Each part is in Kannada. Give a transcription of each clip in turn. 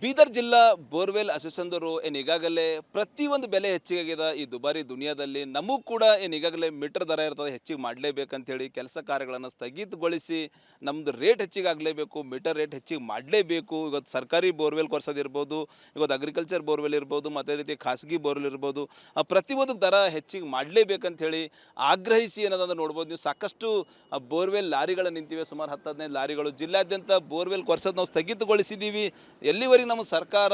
ಬೀದರ್ ಜಿಲ್ಲಾ ಬೋರ್ವೆಲ್ ಅಸೋಸಿಯೇಷನ್ದವರು ಏನು ಈಗಾಗಲೇ ಪ್ರತಿಯೊಂದು ಬೆಲೆ ಹೆಚ್ಚಿಗೆ ಈ ದುಬಾರಿ ದುನಿಯಾದಲ್ಲಿ ನಮಗೂ ಕೂಡ ಏನು ಈಗಾಗಲೇ ಮೀಟರ್ ದರ ಇರ್ತದೆ ಹೆಚ್ಚಿಗೆ ಮಾಡಲೇಬೇಕಂತೇಳಿ ಕೆಲಸ ಕಾರ್ಯಗಳನ್ನು ಸ್ಥಗಿತಗೊಳಿಸಿ ನಮ್ಮದು ರೇಟ್ ಹೆಚ್ಚಿಗೆ ಆಗಲೇಬೇಕು, ಮೀಟರ್ ರೇಟ್ ಹೆಚ್ಚಿಗೆ ಮಾಡಲೇಬೇಕು. ಇವತ್ತು ಸರ್ಕಾರಿ ಬೋರ್ವೆಲ್ ಕೊರ್ಸೋದಿರ್ಬೋದು, ಇವತ್ತು ಅಗ್ರಿಕಲ್ಚರ್ ಬೋರ್ವೆಲ್ ಇರ್ಬೋದು, ಅದೇ ರೀತಿ ಖಾಸಗಿ ಬೋರ್ವೆಲ್ ಇರ್ಬೋದು, ಪ್ರತಿಯೊಂದು ದರ ಹೆಚ್ಚಿಗೆ ಮಾಡಲೇಬೇಕಂತೇಳಿ ಆಗ್ರಹಿಸಿ ಏನದಂದ್ರೆ ನೋಡ್ಬೋದು ನೀವು ಸಾಕಷ್ಟು ಬೋರ್ವೆಲ್ ಲಾರಿಗಳು ನಿಂತಿವೆ. ಸುಮಾರು 10-15 ಲಾರಿಗಳು ಜಿಲ್ಲಾದ್ಯಂತ ಬೋರ್ವೆಲ್ ಕೊರ್ಸೋದು ನಾವು ಸ್ಥಗಿತಗೊಳಿಸಿದ್ದೀವಿ. ಎಲ್ಲಿವರೆಗೆ ನಮ್ಮ ಸರ್ಕಾರ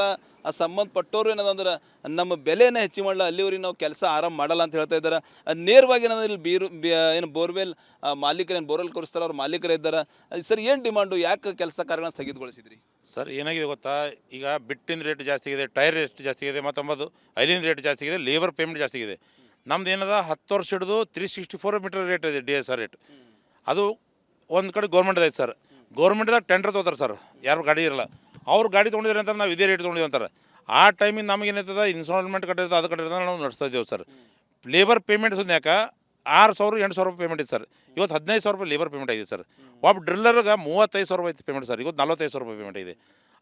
ಸಂಬಂಧಪಟ್ಟವರು ಏನದಂದ್ರೆ ನಮ್ಮ ಬೆಲೆನ ಹೆಚ್ಚು ಮಾಡಲ್ಲ ಅಲ್ಲಿವರೆಗೆ ನಾವು ಕೆಲಸ ಆರಂಭ ಮಾಡಲ್ಲ ಅಂತ ಹೇಳ್ತಾ ಇದ್ದಾರೆ. ನೇರವಾಗಿ ಏನಂದ್ರೆ ಇಲ್ಲಿ ಏನು ಬೋರ್ವೆಲ್ ಮಾಲೀಕರು ಏನು ಬೋರ್ವೆಲ್ ಕೊರಿಸ್ತಾರೆ ಅವ್ರ ಮಾಲೀಕರು ಇದ್ದಾರೆ. ಸರ್ ಏನು ಡಿಮಾಂಡು, ಯಾಕೆ ಕೆಲಸ ಕಾರ್ಯಗಳನ್ನ ಸ್ಥಗಿತಗೊಳಿಸಿದ್ರಿ? ಸರ್ ಏನಾಗಿದೆ ಗೊತ್ತಾ, ಈಗ ಬಿಟ್ಟಿನ ರೇಟ್ ಜಾಸ್ತಿ ಇದೆ, ಟೈರ್ ರೇಟ್ ಜಾಸ್ತಿ ಇದೆ, ಮತ್ತು ಐಲಿನ ರೇಟ್ ಜಾಸ್ತಿ ಇದೆ, ಲೇಬರ್ ಪೇಮೆಂಟ್ ಜಾಸ್ತಿ ಇದೆ. ನಮ್ದು ಏನದ 10 ವರ್ಷ ಹಿಡಿದು 364 ಮೀಟರ್ ರೇಟ್ ಇದೆ DSR ರೇಟ್. ಅದು ಒಂದು ಕಡೆ ಗೌರ್ಮೆಂಟ್ ಐತೆ ಸರ್. ಗೌರ್ಮೆಂಟ್ದಾಗ ಟೆಂಡರ್ ತೊಗೋತಾರೆ ಸರ್, ಯಾರು ಗಾಡಿ ಇರಲ್ಲ. ಅವ್ರು ಗಾಡಿ ತೊಗೊಂಡಿದ್ರೆ ಅಂತಾರೆ ನಾವು ಇದೇ ರೇಟ್ ತೊಗೊಂಡಿದ್ದೀವಿ ಅಂತಾರೆ. ಆ ಟೈಮಿಗೆ ನಮಗೇನೈತದ ಇನ್ಸ್ಟಾಲ್ಮೆಂಟ್ ಕಟ್ಟಿರ್ತದೆ, ಅದು ಕಟ್ಟಿರ್ತದೆ, ನಾವು ನಡೆಸ್ತಾ ಇದ್ದೇವೆ ಸರ್. ಲೇಬರ್ ಪೇಮೆಂಟ್ ಸುದ್ಯಾಕ 6,000-8,000 ರೂಪಾಯಿ ಪೇಮೆಂಟ್ ಇದೆ ಸರ್. ಇವತ್ತು 15,000 ರೂಪಾಯಿ ಲೇಬರ್ ಪೇಮೆಂಟ್ ಆಗಿದೆ ಸರ್. ಒಬ್ಬ ಡ್ರಿಲ್ಲರ್ಗೆ 35,000 ರೂಪಾಯಿ ಪೇಮೆಂಟ್ ಸರ್. ಇವತ್ತು 45,000 ರೂಪಾಯಿ ಪೇಮೆಂಟ್ ಇದೆ.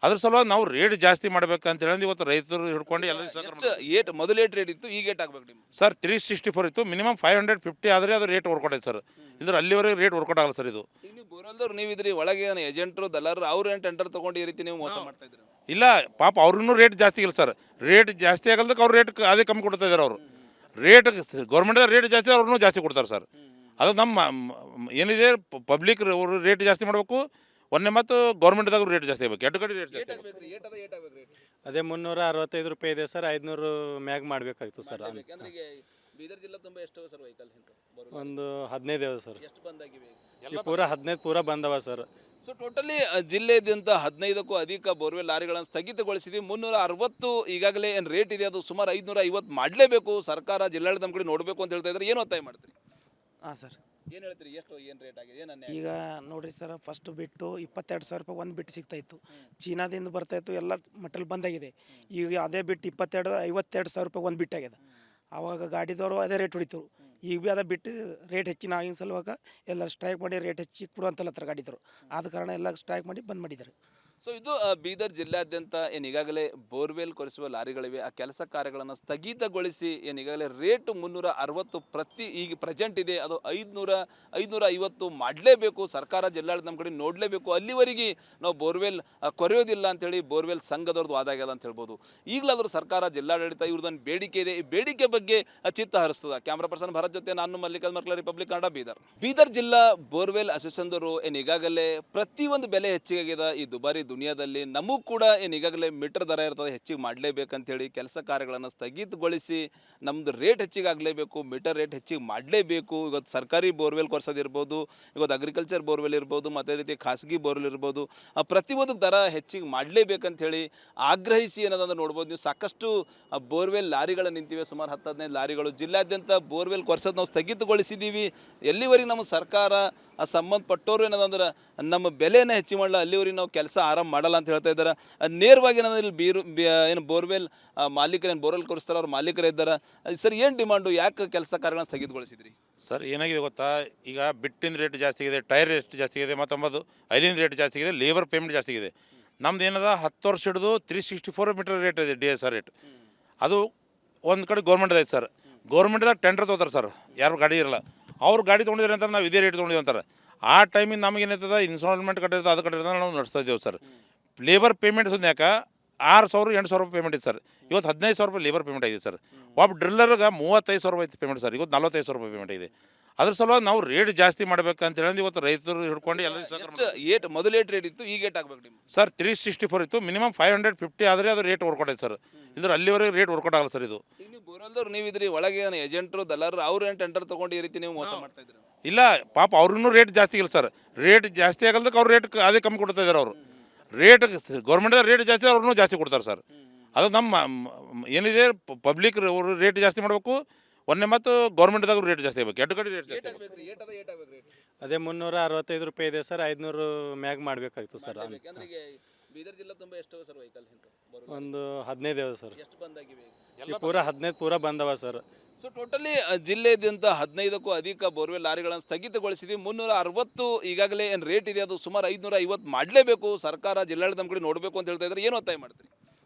ಅದ್ರ ಸಲುವಾಗಿ ನಾವು ರೇಟ್ ಜಾಸ್ತಿ ಮಾಡ್ಬೇಕಂತ ಹೇಳಿ ಇವತ್ತು ರೈತರು ಹಿಡ್ಕೊಂಡು ಎಲ್ಲ ಮೊದಲು ರೇಟ್ ಇತ್ತು, ಈಗ ರೇಟ್ ಆಗಬೇಕು ನಿಮ್ಮ ಸರ್. 364 ಇತ್ತು, ಮಿನಿಮಮ್ 550 ಆದರೆ ಅದು ರೇಟ್ ವರ್ಕೌಟ್ ಆಯ್ತು ಸರ್. ಇದ್ರ ಅಲ್ಲಿವರೆಗೆ ರೇಟ್ ವರ್ಕೌಟ್ ಆಗಲ್ಲ ಸರ್. ಇದು ನೀವು ಬೋರಲ್ದವ್ರು ನೀವು ಇದ್ರಿ, ಒಳಗೆ ಏಜೆಂಟ್ರು ದಲ್ಲಾರರು ಅವ್ರು ಏನು ಟೆಂಡರ್ ತೊಗೊಂಡು ಈ ರೀತಿ ನೀವು ಮೋಸ ಮಾಡ್ತಾ ಇದ್ರಿ? ಇಲ್ಲ ಪಾಪ ಅವ್ರೂ ರೇಟ್ ಜಾಸ್ತಿ ಇಲ್ಲ ಸರ್. ರೇಟ್ ಜಾಸ್ತಿ ಆಗಲ್ದಕ್ಕೆ ಅವ್ರು ರೇಟ್ ಅದೇ ಕಮ್ಮಿ ಕೊಡ್ತಾ ಇದ್ದಾರೆ. ಅವರು ರೇಟ್ ಗೌರ್ಮೆಂಟ್ ರೇಟ್ ಜಾಸ್ತಿ ಅವ್ರನ್ನೂ ಜಾಸ್ತಿ ಕೊಡ್ತಾರೆ ಸರ್. ಅದು ನಮ್ಮ ಏನಿದೆ ಪಬ್ಲಿಕ್ ಅವರು ರೇಟ್ ಜಾಸ್ತಿ ಮಾಡಬೇಕು, ಒಂದೇ ಮತ್ತು ಗೌರ್ಮೆಂಟ್ದಾಗ ರೇಟ್ ಜಾಸ್ತಿ ಆಗಬೇಕು, ಎರಡು ಕಡೆ ರೇಟ್ ಜಾಸ್ತಿ ಆಗಬೇಕು. ಅದೇ 365 ರೂಪಾಯಿ ಇದೆ ಸರ್. 500 ಮ್ಯಾಗ್ ಮಾಡಬೇಕಾಗ್ತದೆ ಸರ್. ಬೀದರ್ ಜಿಲ್ಲಾ ತುಂಬ ಎಷ್ಟು ಸರ್ ವೆಹಿಕಲ್? ಒಂದು 15 ಇದೆ ಸರ್. ಎಷ್ಟು ಬಂದಾಗಿವೆ? ಪೂರ 15 ಪೂರ ಬಂದವ ಸರ್. ಸೊ ಟೋಟಲಿ ಜಿಲ್ಲೆಯಾದ್ಯಂತ 15ಕ್ಕೂ ಅಧಿಕ ಬೋರ್ವೆಲ್ ಲಾರಿಗಳನ್ನು ಸ್ಥಗಿತಗೊಳಿಸಿದ್ವಿ. 360 ಈಗಾಗಲೇ ಏನು ರೇಟ್ ಇದೆ ಅದು ಸುಮಾರು 550 ಮಾಡಲೇಬೇಕು ಸರ್ಕಾರ, ಜಿಲ್ಲಾಡಳಿತ ನಮ್ಮ ಕಡೆ ನೋಡಬೇಕು ಅಂತ ಹೇಳ್ತಾ ಇದ್ದಾರೆ. ಏನು ಒತ್ತಾಯ ಮಾಡ್ತೀರಿ? ಹಾಂ ಸರ್, ಏನು ಹೇಳ್ತೀರಿ? ಎಷ್ಟು ಏನು ರೇಟ್ ಆಗಿದೆ? ಏನು ಈಗ ನೋಡಿರಿ ಸರ್, ಫಸ್ಟ್ ಬಿಟ್ಟು 22,000 ರೂಪಾಯಿ ಒಂದು ಬಿಟ್ಟು ಸಿಗ್ತಾಯಿತ್ತು. ಚೀನಾದಿಂದ ಬರ್ತಾಯಿತ್ತು, ಎಲ್ಲ ಮಟಲ್ ಬಂದಾಗಿದೆ. ಈಗ ಅದೇ ಬಿಟ್ಟು 52,000 ರೂಪಾಯಿ ಒಂದು ಬಿಟ್ಟಾಗಿದೆ. ಆವಾಗ ಗಾಡಿದವರು ಅದೇ ರೇಟ್ ಹೊಡಿತರು. ಈಗ ಭೀ ಅದ ಬಿಟ್ಟು ರೇಟ್ ಹೆಚ್ಚಿನ ಆಗಿನ ಸಲುವಾಗ ಎಲ್ಲ ಸ್ಟ್ರೈಕ್ ಮಾಡಿ ರೇಟ್ ಹೆಚ್ಚಿಗೆ ಕೊಡುವಂತಲ್ಲತ್ರ ಗಾಡಿದವರು. ಆದ ಕಾರಣ ಎಲ್ಲ ಸ್ಟ್ರೈಕ್ ಮಾಡಿ ಬಂದ್ ಮಾಡಿದ್ದಾರೆ. ಸೊ ಇದು ಬೀದರ್ ಜಿಲ್ಲಾದ್ಯಂತ ಏನು ಈಗಾಗಲೇ ಬೋರ್ವೆಲ್ ಕೊರೆಸುವ ಲಾರಿಗಳಿವೆ, ಆ ಕೆಲಸ ಕಾರ್ಯಗಳನ್ನು ಸ್ಥಗಿತಗೊಳಿಸಿ ಏನು ಈಗಾಗಲೇ ರೇಟು 360 ಪ್ರತಿ ಈಗ ಪ್ರೆಸೆಂಟ್ ಇದೆ, ಅದು 550 ಮಾಡಲೇಬೇಕು ಸರ್ಕಾರ, ಜಿಲ್ಲಾಡಳಿತ ನಮ್ಮ ಕಡೆ ನೋಡಲೇಬೇಕು. ಅಲ್ಲಿವರೆಗೆ ನಾವು ಬೋರ್ವೆಲ್ ಕೊರೆಯೋದಿಲ್ಲ ಅಂಥೇಳಿ ಬೋರ್ವೆಲ್ ಸಂಘದವ್ರದ್ದು ವಾದ ಆಗ್ಯದ ಅಂತ ಹೇಳ್ಬೋದು. ಈಗಲಾದರೂ ಸರ್ಕಾರ, ಜಿಲ್ಲಾಡಳಿತ ಇವ್ರದ್ದೊಂದು ಬೇಡಿಕೆ ಇದೆ, ಈ ಬೇಡಿಕೆ ಬಗ್ಗೆ ಚಿತ್ತ ಹರಿಸ್ತದ. ಕ್ಯಾಮ್ರಾ ಪರ್ಸನ್ ಭರತ್ ಜೊತೆ ನಾನು ಮಲ್ಲಿಕಾರ್ಜುನ ಮರ್ಕಲ, ರಿಪಬ್ಲಿಕ್ ಕನ್ನಡ, ಬೀದರ್. ಬೀದರ್ ಜಿಲ್ಲಾ ಬೋರ್ವೆಲ್ ಅಸೋಸಿಯೇಷನ್ದವರು ಏನು ಈಗಾಗಲೇ ಪ್ರತಿಯೊಂದು ಬೆಲೆ ಹೆಚ್ಚಿಗೆ ಈ ದುಬಾರಿ ದುನಿಯಾದಲ್ಲಿ ನಮಗೂ ಕೂಡ ಏನು ಈಗಾಗಲೇ ಮೀಟರ್ ದರ ಇರ್ತದೆ ಹೆಚ್ಚಿಗೆ ಮಾಡಲೇಬೇಕಂತೇಳಿ ಕೆಲಸ ಕಾರ್ಯಗಳನ್ನು ಸ್ಥಗಿತಗೊಳಿಸಿ ನಮ್ಮದು ರೇಟ್ ಹೆಚ್ಚಿಗೆ ಆಗಲೇಬೇಕು, ಮೀಟರ್ ರೇಟ್ ಹೆಚ್ಚಿಗೆ ಮಾಡಲೇಬೇಕು. ಇವತ್ತು ಸರ್ಕಾರಿ ಬೋರ್ವೆಲ್ ಕೊರ್ಸೋದಿರ್ಬೋದು, ಇವತ್ತು ಅಗ್ರಿಕಲ್ಚರ್ ಬೋರ್ವೆಲ್ ಇರ್ಬೋದು, ಅದೇ ರೀತಿ ಖಾಸಗಿ ಬೋರ್ವೆಲ್ ಇರ್ಬೋದು, ಪ್ರತಿಯೊಂದು ದರ ಹೆಚ್ಚಿಗೆ ಮಾಡಲೇಬೇಕಂತೇಳಿ ಆಗ್ರಹಿಸಿ ಏನದಂದ್ರೆ ನೋಡ್ಬೋದು ನೀವು ಸಾಕಷ್ಟು ಬೋರ್ವೆಲ್ ಲಾರಿಗಳು ನಿಂತಿವೆ. ಸುಮಾರು 10-15 ಲಾರಿಗಳು ಜಿಲ್ಲಾದ್ಯಂತ ಬೋರ್ವೆಲ್ ಕೊರ್ಸೋದು ನಾವು ಸ್ಥಗಿತಗೊಳಿಸಿದ್ದೀವಿ. ಎಲ್ಲಿವರೆಗೆ ನಮ್ಮ ಸರ್ಕಾರ ಸಂಬಂಧಪಟ್ಟವರು ಏನದಂದ್ರೆ ನಮ್ಮ ಬೆಲೆನ ಹೆಚ್ಚು ಮಾಡಲ್ಲ ಅಲ್ಲಿವರೆಗೆ ನಾವು ಕೆಲಸ ಆರಂಭ ಮಾಡಲ್ಲ ಅಂತ ಹೇಳ್ತಾ ಇದ್ದಾರೆ. ನೇರವಾಗಿ ಏನಂದ್ರೆ ಇಲ್ಲಿ ಏನು ಬೋರ್ವೆಲ್ ಮಾಲೀಕರು ಏನು ಬೋರ್ವೆಲ್ ಕೊರಿಸ್ತಾರೆ ಅವ್ರ ಮಾಲೀಕರು ಇದ್ದಾರೆ. ಸರ್ ಏನು ಡಿಮಾಂಡು, ಯಾಕೆ ಕೆಲಸ ಕಾರ್ಯಗಳನ್ನ ಸ್ಥಗಿತಗೊಳಿಸಿದ್ರಿ? ಸರ್ ಏನಾಗಿದೆ ಗೊತ್ತಾ, ಈಗ ಬಿಟ್ಟಿನ ರೇಟ್ ಜಾಸ್ತಿ ಇದೆ, ಟೈರ್ ರೇಟ್ ಜಾಸ್ತಿ ಇದೆ, ಮತ್ತು ಐಲಿನ ರೇಟ್ ಜಾಸ್ತಿ ಇದೆ, ಲೇಬರ್ ಪೇಮೆಂಟ್ ಜಾಸ್ತಿ ಇದೆ. ನಮ್ದು ಏನದ 10 ವರ್ಷ ಹಿಡಿದು 364 ಮೀಟರ್ ರೇಟ್ ಇದೆ DSR ರೇಟ್. ಅದು ಒಂದು ಕಡೆ ಗೌರ್ಮೆಂಟ್ ಐತೆ ಸರ್. ಗೌರ್ಮೆಂಟ್ದಾಗ ಟೆಂಡರ್ ತೊಗೋತಾರೆ ಸರ್, ಯಾರು ಗಾಡಿ ಇರಲ್ಲ. ಅವ್ರು ಗಾಡಿ ತೊಗೊಂಡಿದ್ರೆ ಅಂತಾರೆ ನಾವು ಇದೇ ರೇಟ್ ತೊಗೊಂಡಿದ್ದೀವಿ ಅಂತಾರೆ. ಆ ಟೈಮಿಗೆ ನಮಗೇನೈತದ ಇನ್ಸ್ಟಾಲ್ಮೆಂಟ್ ಕಟ್ಟಿರ್ತದೆ, ಅದು ಕಟ್ಟಿರ್ತದೆ, ನಾವು ನಡೆಸ್ತಾ ಇದ್ದೇವೆ ಸರ್. ಲೇಬರ್ ಪೇಮೆಂಟ್ ಸುದ್ಯಾಕ 6,000-8,000 ರೂಪಾಯಿ ಪೇಮೆಂಟ್ ಇದೆ ಸರ್. ಇವತ್ತು 15,000 ರೂಪಾಯಿ ಲೇಬರ್ ಪೇಮೆಂಟ್ ಆಗಿದೆ ಸರ್. ಒಬ್ಬ ಡ್ರಿಲ್ಲರ್ಗೆ 35,000 ರೂಪಾಯಿ ಪೇಮೆಂಟ್ ಸರ್. ಇವತ್ತು 45,000 ರೂಪಾಯಿ ಪೇಮೆಂಟ್ ಇದೆ. ಅದ್ರ ಸಲುವಾಗಿ ನಾವು ರೇಟ್ ಜಾಸ್ತಿ ಮಾಡ್ಬೇಕಂತ ಹೇಳಿ ಇವತ್ತು ರೈತರು ಹಿಡ್ಕೊಂಡು ಎಲ್ಲ ಮೊದಲು ರೇಟ್ ಇತ್ತು, ಈಗ ರೇಟ್ ಆಗಬೇಕು ನಿಮ್ಮ ಸರ್. 364 ಇತ್ತು, ಮಿನಿಮಮ್ 550 ಆದರೆ ಅದು ರೇಟ್ ವರ್ಕೌಟ್ ಆಯ್ತು ಸರ್. ಇದ್ರ ಅಲ್ಲಿವರೆಗೆ ರೇಟ್ ವರ್ಕೌಟ್ ಆಗಲ್ಲ ಸರ್. ಇದು ನೀವು ಬೋರಲ್ದವ್ರು ನೀವು ಇದ್ರಿ, ಒಳಗೆ ಏಜೆಂಟ್ರು ದಲ್ಲಾರರು ಅವ್ರು ಏನು ಟೆಂಡರ್ ತೊಗೊಂಡು ಈ ರೀತಿ ನೀವು ಮೋಸ ಮಾಡ್ತಾ ಇದ್ರಿ? ಇಲ್ಲ ಪಾಪ ಅವ್ರೂ ರೇಟ್ ಜಾಸ್ತಿ ಇಲ್ಲ ಸರ್. ರೇಟ್ ಜಾಸ್ತಿ ಆಗಲ್ದಕ್ಕೆ ಅವ್ರು ರೇಟ್ ಅದೇ ಕಮ್ಮಿ ಕೊಡ್ತಾ ಇದ್ದಾರೆ. ಅವರು ರೇಟ್ ಗೌರ್ಮೆಂಟ್ ರೇಟ್ ಜಾಸ್ತಿ ಅವ್ರನ್ನೂ ಜಾಸ್ತಿ ಕೊಡ್ತಾರೆ ಸರ್. ಅದು ನಮ್ಮ ಏನಿದೆ ಪಬ್ಲಿಕ್ ಅವರು ರೇಟ್ ಜಾಸ್ತಿ ಮಾಡಬೇಕು, ಒಂದೇ ಮತ್ತು ಗೌರ್ಮೆಂಟ್ದಾಗ ರೇಟ್ ಜಾಸ್ತಿ ಆಗಬೇಕು, ಎರಡು ಕಡೆ ರೇಟ್ ಜಾಸ್ತಿ ಆಗಬೇಕು. ಅದೇ 365 ರೂಪಾಯಿ ಇದೆ ಸರ್. 500 ಮ್ಯಾಗ್ ಮಾಡಬೇಕಾಗ್ತದೆ ಸರ್. ಬೀದರ್ ಜಿಲ್ಲಾ ತುಂಬ ಎಷ್ಟು ಸರ್ ವೆಹಿಕಲ್? ಒಂದು 15 ಇದೆ ಸರ್. ಎಷ್ಟು ಬಂದಾಗಿವೆ? ಪೂರ 15 ಪೂರ ಬಂದವ ಸರ್. ಸೊ ಟೋಟಲಿ ಜಿಲ್ಲೆಯಾದ್ಯಂತ 15ಕ್ಕೂ ಅಧಿಕ ಬೋರ್ವೆಲ್ ಲಾರಿಗಳನ್ನು ಸ್ಥಗಿತಗೊಳಿಸಿದ್ವಿ. 360 ಈಗಾಗಲೇ ಏನು ರೇಟ್ ಇದೆ ಅದು ಸುಮಾರು 550 ಮಾಡಲೇಬೇಕು ಸರ್ಕಾರ, ಜಿಲ್ಲಾಡಳಿತ ನಮ್ಮ ಕಡೆ ನೋಡಬೇಕು ಅಂತ ಹೇಳ್ತಾ ಇದ್ದಾರೆ. ಏನು ಒತ್ತಾಯ ಮಾಡ್ತೀರಿ?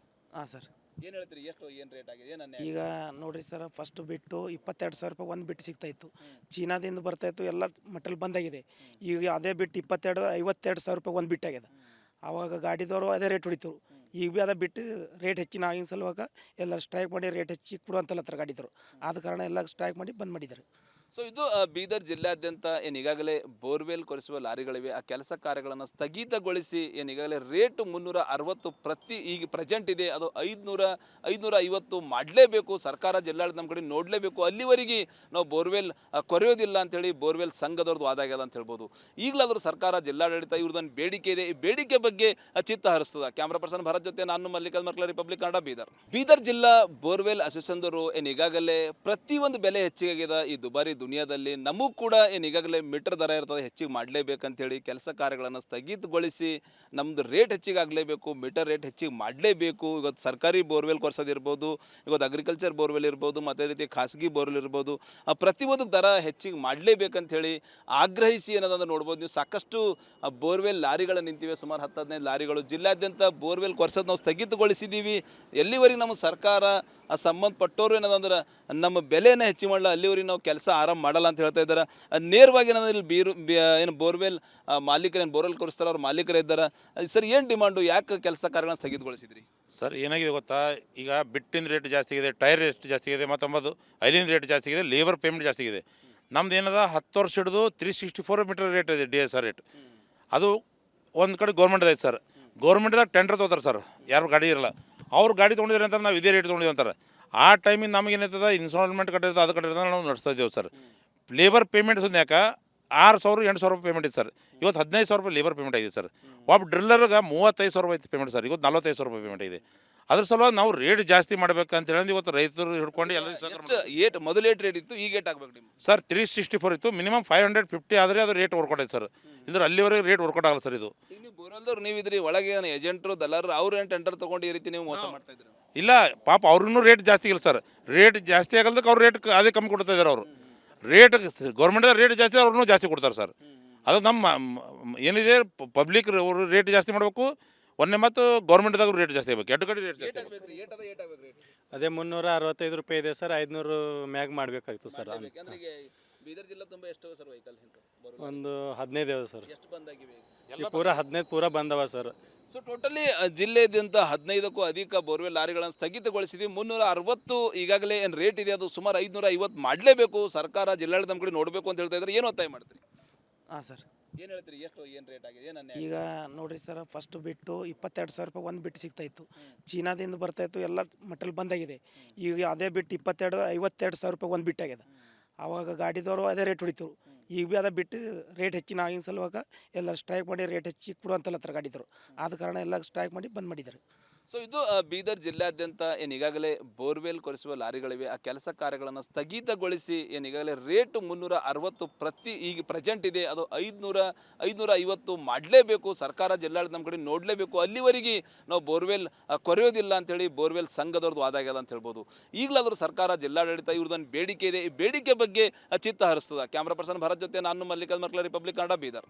ಹಾಂ ಸರ್. ಏನು ಹೇಳ್ತೀರಿ, ಎಷ್ಟು ಏನು ರೇಟ್ ಆಗಿದೆ, ಏನು ಅನ್ಯಾಯ? ಈಗ ನೋಡಿರಿ ಸರ್, ಫಸ್ಟ್ ಬಿಟ್ಟು 22,000 ಒಂದು ಬಿಟ್ಟು ಸಿಗ್ತಾಯಿತ್ತು. ಚೀನಾದಿಂದ ಬರ್ತಾಯಿತ್ತು, ಎಲ್ಲ ಮಟಲ್ ಬಂದಾಗಿದೆ. ಈಗ ಅದೇ ಬಿಟ್ಟು 52,000 ಒಂದು ಬಿಟ್ಟಾಗ್ಯದ. ಆವಾಗ ಗಾಡಿದವರು ಅದೇ ರೇಟ್ ಹೊಡಿತರು. ಈಗ ಭೀ ಅದೇ ಬಿಟ್ಟು ರೇಟ್ ಹೆಚ್ಚಿನ ಆಗಿನ ಸಲುವಾಗ ಎಲ್ಲ ಸ್ಟ್ರೈಕ್ ಮಾಡಿ ರೇಟ್ ಹೆಚ್ಚಿ ಕೊಡು ಅಂತಲತ್ತಾರ ಗಾಡಿದವರು. ಆದ ಕಾರಣ ಎಲ್ಲ ಸ್ಟ್ರೈಕ್ ಮಾಡಿ ಬಂದ್ ಮಾಡಿದ್ದಾರೆ. ಸೊ ಇದು ಬೀದರ್ ಜಿಲ್ಲೆಯಾದ್ಯಂತ ಏನು ಈಗಾಗಲೇ ಬೋರ್ವೆಲ್ ಕೊರೆಸುವ ಲಾರಿಗಳಿವೆ, ಆ ಕೆಲಸ ಕಾರ್ಯಗಳನ್ನು ಸ್ಥಗಿತಗೊಳಿಸಿ ಏನು ಈಗಾಗಲೇ ರೇಟು 360 ಪ್ರತಿ ಈಗ ಪ್ರೆಸೆಂಟ್ ಇದೆ, ಅದು 550 ಮಾಡಲೇಬೇಕು ಸರ್ಕಾರ. ಜಿಲ್ಲಾಡಳಿತ ನಮ್ಮ ಕಡೆ ನೋಡಲೇಬೇಕು, ಅಲ್ಲಿವರೆಗೆ ನಾವು ಬೋರ್ವೆಲ್ ಕೊರೆಯೋದಿಲ್ಲ ಅಂಥೇಳಿ ಬೋರ್ವೆಲ್ ಸಂಘದವ್ರದ್ದು ವಾದ ಆಗ್ಯದ ಅಂತ ಹೇಳ್ಬೋದು. ಈಗಲಾದರೂ ಸರ್ಕಾರ, ಜಿಲ್ಲಾಡಳಿತ ಇವ್ರದ್ದೊಂದು ಬೇಡಿಕೆ ಇದೆ, ಈ ಬೇಡಿಕೆ ಬಗ್ಗೆ ಚಿತ್ತ ಹರಿಸ್ತದ. ಕ್ಯಾಮ್ರಾ ಪರ್ಸನ್ ಭರತ್ ಜೊತೆ ನಾನು ಮಲ್ಲಿಕಾರ್ಜುನ ಮರ್ಕಲ, ರಿಪಬ್ಲಿಕ್ ಕನ್ನಡ, ಬೀದರ್. ಬೀದರ್ ಜಿಲ್ಲಾ ಬೋರ್ವೆಲ್ ಅಸೋಸಿಯೇಷನ್ದವರು ಏನು ಈಗಾಗಲೇ ಪ್ರತಿಯೊಂದು ಬೆಲೆ ಹೆಚ್ಚಿಗಾಗಿದೆ ಈ ದುಬಾರಿ ದುನಿಯಾದಲ್ಲಿ. ನಮಗೂ ಕೂಡ ಏನು ಈಗಾಗಲೇ ಮೀಟರ್ ದರ ಇರ್ತದೆ, ಹೆಚ್ಚಿಗೆ ಮಾಡಲೇಬೇಕಂತೇಳಿ ಕೆಲಸ ಕಾರ್ಯಗಳನ್ನು ಸ್ಥಗಿತಗೊಳಿಸಿ ನಮ್ಮದು ರೇಟ್ ಹೆಚ್ಚಿಗೆ ಆಗಲೇಬೇಕು, ಮೀಟರ್ ರೇಟ್ ಹೆಚ್ಚಿಗೆ ಮಾಡಲೇಬೇಕು. ಇವತ್ತು ಸರ್ಕಾರಿ ಬೋರ್ವೆಲ್ ಕೊರ್ಸೋದಿರ್ಬೋದು, ಇವತ್ತು ಅಗ್ರಿಕಲ್ಚರ್ ಬೋರ್ವೆಲ್ ಇರ್ಬೋದು, ಮತ್ತು ರೀತಿ ಖಾಸಗಿ ಬೋರ್ವೆಲ್ ಇರ್ಬೋದು, ಪ್ರತಿಯೊಂದು ದರ ಹೆಚ್ಚಿಗೆ ಮಾಡಲೇಬೇಕಂತೇಳಿ ಆಗ್ರಹಿಸಿ ಏನದಂದ್ರೆ ನೋಡ್ಬೋದು ನೀವು, ಸಾಕಷ್ಟು ಬೋರ್ವೆಲ್ ಲಾರಿಗಳು ನಿಂತಿವೆ, ಸುಮಾರು 10-15 ಲಾರಿಗಳು. ಜಿಲ್ಲಾದ್ಯಂತ ಬೋರ್ವೆಲ್ ಕೊರ್ಸೋದು ನಾವು ಸ್ಥಗಿತಗೊಳಿಸಿದ್ದೀವಿ. ಎಲ್ಲಿವರೆಗೆ ನಮ್ಮ ಸರ್ಕಾರ ಸಂಬಂಧಪಟ್ಟವರು ಏನದಂದ್ರೆ ನಮ್ಮ ಬೆಲೆನ ಹೆಚ್ಚು ಮಾಡಲ್ಲ, ಅಲ್ಲಿವರೆಗೆ ನಾವು ಕೆಲಸ ಆರಂಭ ಮಾಡಲ್ಲ ಅಂತ ಹೇಳ್ತಾ ಇದ್ದಾರೆ. ನೇರವಾಗಿ ಏನಂದ್ರೆ ಇಲ್ಲಿ ಏನು ಬೋರ್ವೆಲ್ ಮಾಲೀಕರು, ಏನು ಬೋರ್ವೆಲ್ ಕೊರಿಸ್ತಾರೆ ಅವ್ರ ಮಾಲೀಕರು ಇದ್ದಾರೆ. ಸರ್, ಏನು ಡಿಮಾಂಡು, ಯಾಕೆ ಕೆಲಸ ಕಾರ್ಯಗಳನ್ನ ಸ್ಥಗಿತಗೊಳಿಸಿದ್ರಿ? ಸರ್, ಏನಾಗಿದೆ ಗೊತ್ತಾ, ಈಗ ಬಿಟ್ಟಿನ ರೇಟ್ ಜಾಸ್ತಿ ಇದೆ, ಟೈರ್ ರೇಟ್ ಜಾಸ್ತಿ ಇದೆ, ಮತ್ತು ಐಲಿನ ರೇಟ್ ಜಾಸ್ತಿ ಇದೆ, ಲೇಬರ್ ಪೇಮೆಂಟ್ ಜಾಸ್ತಿ ಇದೆ. ನಮ್ದು ಏನದ 10 ವರ್ಷ ಹಿಡಿದು 364 ಮೀಟರ್ ರೇಟ್ ಇದೆ DSR ರೇಟ್. ಅದು ಒಂದು ಕಡೆ ಗೌರ್ಮೆಂಟ್ ಐತೆ ಸರ್. ಗೌರ್ಮೆಂಟ್ದಾಗ ಟೆಂಡರ್ ತೊಗೋತಾರೆ ಸರ್, ಯಾರು ಗಾಡಿ ಇರಲ್ಲ, ಅವ್ರು ಗಾಡಿ ತೊಗೊಂಡಿದ್ರೆ ಅಂತಾರೆ ನಾವು ಇದೇ ರೇಟ್ ತೊಗೊಂಡಿದ್ದೀವಿ ಅಂತಾರೆ. ಆ ಟೈಮಿಗೆ ನಮಗೆ ಏನಾಯ್ತದ, ಇನ್ಸ್ಟಾಲ್ಮೆಂಟ್ ಕಟ್ಟಿರ್ತದೆ, ಅದು ಕಟ್ಟಿರ್ತದೆ, ನಾವು ನಡೆಸ್ತಾ ಇದ್ದೇವೆ ಸರ್. ಲೇಬರ್ ಪೇಮೆಂಟ್ ಯಾಕೆ 6,000-8,000 ರೂಪಾಯಿ ಪೇಮೆಂಟ್ ಇದೆ ಸರ್. ಇವತ್ತು 15,000 ರೂಪಾಯಿ ಲೇಬರ್ ಪೇಮೆಂಟ್ ಆಗಿದೆ ಸರ್. ಒಬ್ಬ ಡ್ರಿಲ್ಲರ್ಗೆ 35,000 ರೂಪಾಯಿ ಐತೆ ಪೇಮೆಂಟ್ ಸರ್. ಇವತ್ತು 45,000 ರೂಪಾಯಿ ಪೇಮೆಂಟ್ ಇದೆ. ಅದ್ರ ಸಲುವಾಗಿ ನಾವು ರೇಟ್ ಜಾಸ್ತಿ ಮಾಡ್ಬೇಕಂತ ಹೇಳಿ ಇವತ್ತು ರೈತರು ಹಿಡ್ಕೊಂಡು ಎಲ್ಲ ಮೊದಲು ರೇಟ್ ಇತ್ತು, ಈಗ ಏಟ್ ಆಗ್ಬೇಕು ನಿಮ್ಮ ಸರ್? 364 ಇತ್ತು, ಮಿನಿಮಮ್ 550 ಆದರೆ ಅದು ರೇಟ್ ವರ್ಕೌಟ್ ಐತೆ ಸರ್. ಇದ್ರ ಅಲ್ಲಿವರೆಗೆ ರೇಟ್ ವರ್ಕೌಟ್ ಆಗಲ್ಲ ಸರ್. ಇದು ಈಗ ನೀವು ಬೋರ್ವೆಲ್ದವ್ರು ನೀವಿದ್ರಿ, ಒಳಗೆ ಏಜೆಂಟ್ರು, ದಲ್ಲಾರರು, ಅವ್ರು ಏನು ಟೆಂಡರ್ ತೊಗೊಂಡು ಈ ರೀತಿ ನೀವು ಮೋಸ ಮಾಡ್ತಾ ಇದ್ರಿ? ಇಲ್ಲ ಪಾಪ, ಅವ್ರೂ ರೇಟ್ ಜಾಸ್ತಿ ಇಲ್ಲ ಸರ್. ರೇಟ್ ಜಾಸ್ತಿ ಆಗಲ್ದಕ್ಕೆ ಅವ್ರು ರೇಟ್ ಅದೇ ಕಮ್ಮಿ ಕೊಡ್ತಾ ಇದ್ದಾರೆ. ಅವರು ರೇಟ್ ಗೌರ್ಮೆಂಟ್ ರೇಟ್ ಜಾಸ್ತಿ, ಅವ್ರೂ ಜಾಸ್ತಿ ಕೊಡ್ತಾರೆ ಸರ್. ಅದು ನಮ್ಮ ಏನಿದೆ ಪಬ್ಲಿಕ್ ಅವರು ರೇಟ್ ಜಾಸ್ತಿ ಮಾಡಬೇಕು, ಒಂದೇ ಮತ್ತು ಗೌರ್ಮೆಂಟ್ದಾಗ ರೇಟ್ ಜಾಸ್ತಿ ಆಗಬೇಕು, ಎರಡು ಕಡೆ ರೇಟ್ ಜಾಸ್ತಿ ಆಗಬೇಕು. ಅದೇ 365 ರೂಪಾಯಿ ಇದೆ ಸರ್, 500 ಮ್ಯಾಗ್ ಮಾಡಬೇಕಾಗಿತ್ತು ಸರ್. ಬೀದರ್ ಜಿಲ್ಲೆ ತುಂಬ ಎಷ್ಟು ಸರ್ ವೆಹಿಕಲ್? ಒಂದು 15 ಇದೆ ಸರ್. ಎಷ್ಟು ಬಂದಾಗಿವೆ? ಪೂರಾ 15 ಪೂರಾ ಬಂದವ ಸರ್. ಸೊ ಟೋಟಲಿ ಜಿಲ್ಲೆಯಾದ್ಯಂತ 15ಕ್ಕೂ ಅಧಿಕ ಬೋರ್ವೆಲ್ ಲಾರಿಗಳನ್ನು ಸ್ಥಗಿತಗೊಳಿಸಿದ್ವಿ. 360 ಈಗಾಗಲೇ ಏನು ರೇಟ್ ಇದೆ, ಅದು ಸುಮಾರು 550 ಮಾಡಲೇಬೇಕು ಸರ್ಕಾರ. ಜಿಲ್ಲಾಡಳಿತ ನಮ್ಮ ಕಡೆ ನೋಡಬೇಕು ಅಂತ ಹೇಳ್ತಾ ಇದ್ದಾರೆ. ಏನು ಒತ್ತಾಯ ಮಾಡ್ತೀರಿ? ಹಾಂ ಸರ್. ಏನು ಹೇಳ್ತೀರಿ, ಎಷ್ಟು ಏನು ರೇಟ್ ಆಗಿದೆ, ಏನು ಅನ್ಯಾಯ? ಈಗ ನೋಡಿರಿ ಸರ್, ಫಸ್ಟ್ ಬಿಟ್ಟು 22,000 ಒಂದು ಬಿಟ್ಟು ಸಿಗ್ತಾಯಿತ್ತು. ಚೀನಾದಿಂದ ಬರ್ತಾಯಿತ್ತು, ಎಲ್ಲ ಮಟಲ್ ಬಂದಾಗಿದೆ. ಈಗ ಅದೇ ಬಿಟ್ಟು 52,000 ಒಂದು ಬಿಟ್ಟಾಗ್ಯದ. ಆವಾಗ ಗಾಡಿದವರು ಅದೇ ರೇಟ್ ಹೊಡಿತರು. ಈಗ ಭೀ ಅದೇ ಬಿಟ್ಟು ರೇಟ್ ಹೆಚ್ಚಿನ ಆಗಿನ ಸಲುವಾಗ ಎಲ್ಲ ಸ್ಟ್ರೈಕ್ ಮಾಡಿ ರೇಟ್ ಹೆಚ್ಚಿ ಕೊಡು ಅಂತಲತ್ತಾರ ಗಾಡಿದವರು. ಆದ ಕಾರಣ ಎಲ್ಲ ಸ್ಟ್ರೈಕ್ ಮಾಡಿ ಬಂದ್ ಮಾಡಿದ್ದಾರೆ. ಸೊ ಇದು ಬೀದರ್ ಜಿಲ್ಲೆಯಾದ್ಯಂತ ಏನು ಈಗಾಗಲೇ ಬೋರ್ವೆಲ್ ಕೊರೆಸುವ ಲಾರಿಗಳಿವೆ, ಆ ಕೆಲಸ ಕಾರ್ಯಗಳನ್ನು ಸ್ಥಗಿತಗೊಳಿಸಿ ಏನು ಈಗಾಗಲೇ ರೇಟು 360 ಪ್ರತಿ ಈಗ ಪ್ರೆಸೆಂಟ್ ಇದೆ, ಅದು 550 ಮಾಡಲೇಬೇಕು ಸರ್ಕಾರ. ಜಿಲ್ಲಾಡಳಿತ ನಮ್ಮ ಕಡೆ ನೋಡಲೇಬೇಕು, ಅಲ್ಲಿವರೆಗೆ ನಾವು ಬೋರ್ವೆಲ್ ಕೊರೆಯೋದಿಲ್ಲ ಅಂಥೇಳಿ ಬೋರ್ವೆಲ್ ಸಂಘದವ್ರದ್ದು ವಾದ ಆಗ್ಯದ ಅಂತ ಹೇಳ್ಬೋದು. ಈಗಲಾದರೂ ಸರ್ಕಾರ, ಜಿಲ್ಲಾಡಳಿತ ಇವ್ರದ್ದೊಂದು ಬೇಡಿಕೆ ಇದೆ, ಈ ಬೇಡಿಕೆ ಬಗ್ಗೆ ಚಿತ್ತ ಹರಿಸ್ತದ. ಕ್ಯಾಮ್ರಾ ಪರ್ಸನ್ ಭರತ್ ಜೊತೆ ನಾನು ಮಲ್ಲಿಕಾರ್ಜುನ ಮರ್ಕಲ, ರಿಪಬ್ಲಿಕ್ ಕನ್ನಡ, ಬೀದರ್.